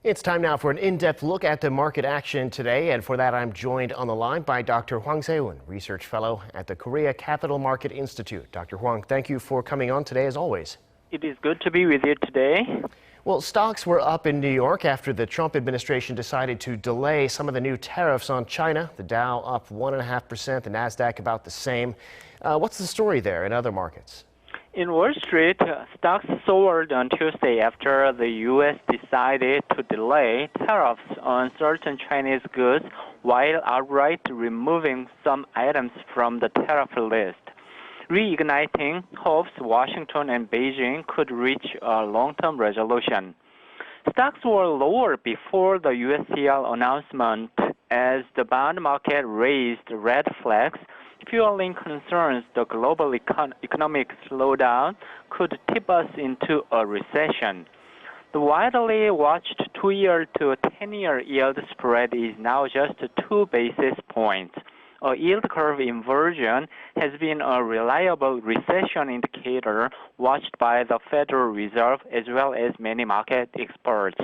It's time now for an in-depth look at the market action today, and for that I'm joined on the line by Dr. Hwang Sei-woon, Research Fellow at the Korea Capital Market Institute. Dr. Hwang, thank you for coming on today as always. It is good to be with you today. Well, stocks were up in New York after the Trump administration decided to delay some of the new tariffs on China. The Dow up 1.5%, the Nasdaq about the same. What's the story there in other markets? In Wall Street, stocks soared on Tuesday after the U.S. decided to delay tariffs on certain Chinese goods while outright removing some items from the tariff list. Reigniting hopes Washington and Beijing could reach a long-term resolution. Stocks were lower before the USTR announcement as the bond market raised red flags, fueling concerns the global economic slowdown could tip us into a recession. The widely watched 2-year to 10-year yield spread is now just 2 basis points. A yield curve inversion has been a reliable recession indicator watched by the Federal Reserve as well as many market experts.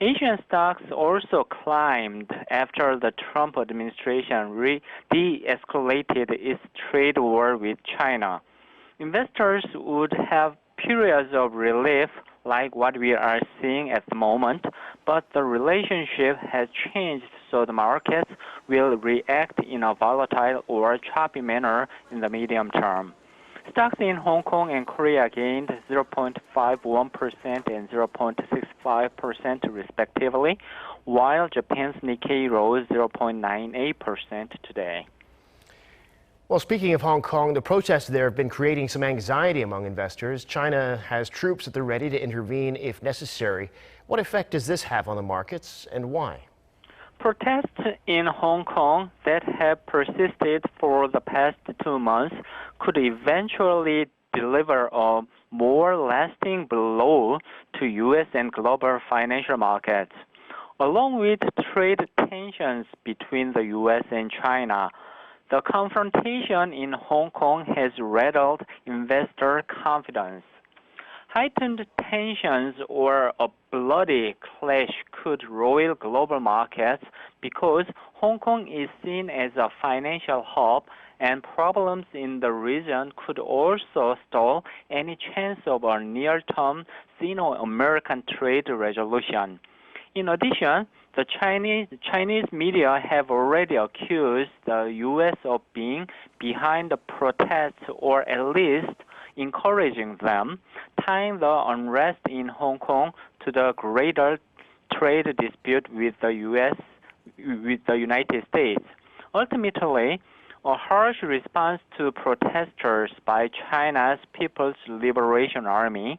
Asian stocks also climbed after the Trump administration de-escalated its trade war with China. Investors would have periods of relief like what we are seeing at the moment, but the relationship has changed, so the markets will react in a volatile or choppy manner in the medium term. Stocks in Hong Kong and Korea gained 0.51% and 0.65% respectively, while Japan's Nikkei rose 0.98% today. Well, speaking of Hong Kong, the protests there have been creating some anxiety among investors. China has troops at the ready to intervene if necessary. What effect does this have on the markets and why? Protests in Hong Kong that have persisted for the past 2 months could eventually deliver a more lasting blow to U.S. and global financial markets. Along with trade tensions between the U.S. and China, the confrontation in Hong Kong has rattled investor confidence. Heightened tensions or a bloody clash could roil global markets because Hong Kong is seen as a financial hub, and problems in the region could also stall any chance of a near-term Sino-American trade resolution. In addition, the Chinese media have already accused the U.S. of being behind the protests, or at least encouraging them, tying the unrest in Hong Kong to the greater trade dispute with the United States. Ultimately, a harsh response to protesters by China's People's Liberation Army,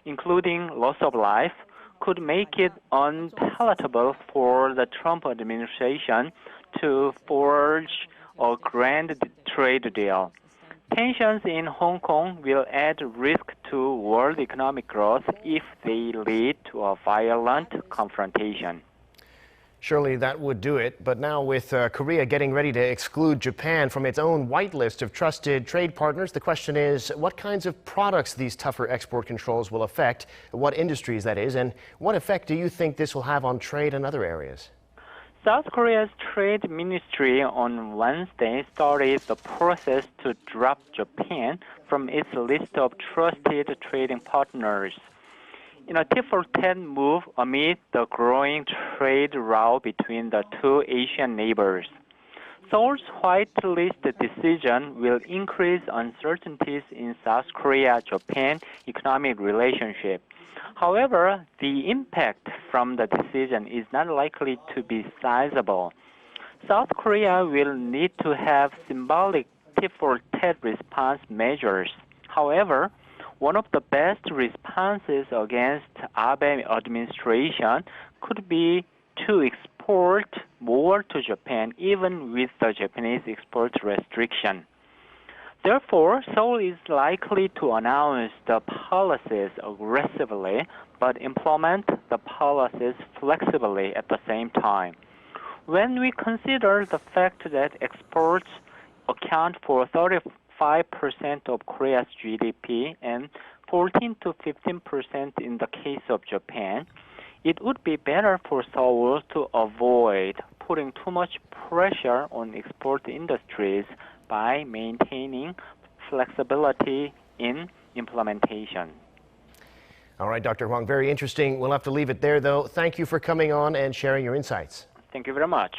including loss of life, could make it unpalatable for the Trump administration to forge a grand trade deal. Tensions in Hong Kong will add risk to world economic growth if they lead to a violent confrontation. Surely that would do it, but now with Korea getting ready to exclude Japan from its own whitelist of trusted trade partners, the question is what kinds of products these tougher export controls will affect, what industries that is, and what effect do you think this will have on trade in other areas? South Korea's Trade Ministry on Wednesday started the process to drop Japan from its list of trusted trading partners. In a tit-for-tat move amid the growing trade row between the two Asian neighbors. Seoul's whitelist decision will increase uncertainties in South Korea-Japan economic relationship. However, the impact from the decision is not likely to be sizable. South Korea will need to have symbolic tit-for-tat response measures. However, one of the best responses against Abe administration could be to export more to Japan, even with the Japanese export restriction. Therefore, Seoul is likely to announce the policies aggressively, but implement the policies flexibly at the same time. When we consider the fact that exports account for 35% of Korea's GDP and 14 to 15% in the case of Japan, it would be better for Seoul to avoid putting too much pressure on export industries by maintaining flexibility in implementation. All right, Dr. Hwang, very interesting. We'll have to leave it there, though. Thank you for coming on and sharing your insights. Thank you very much.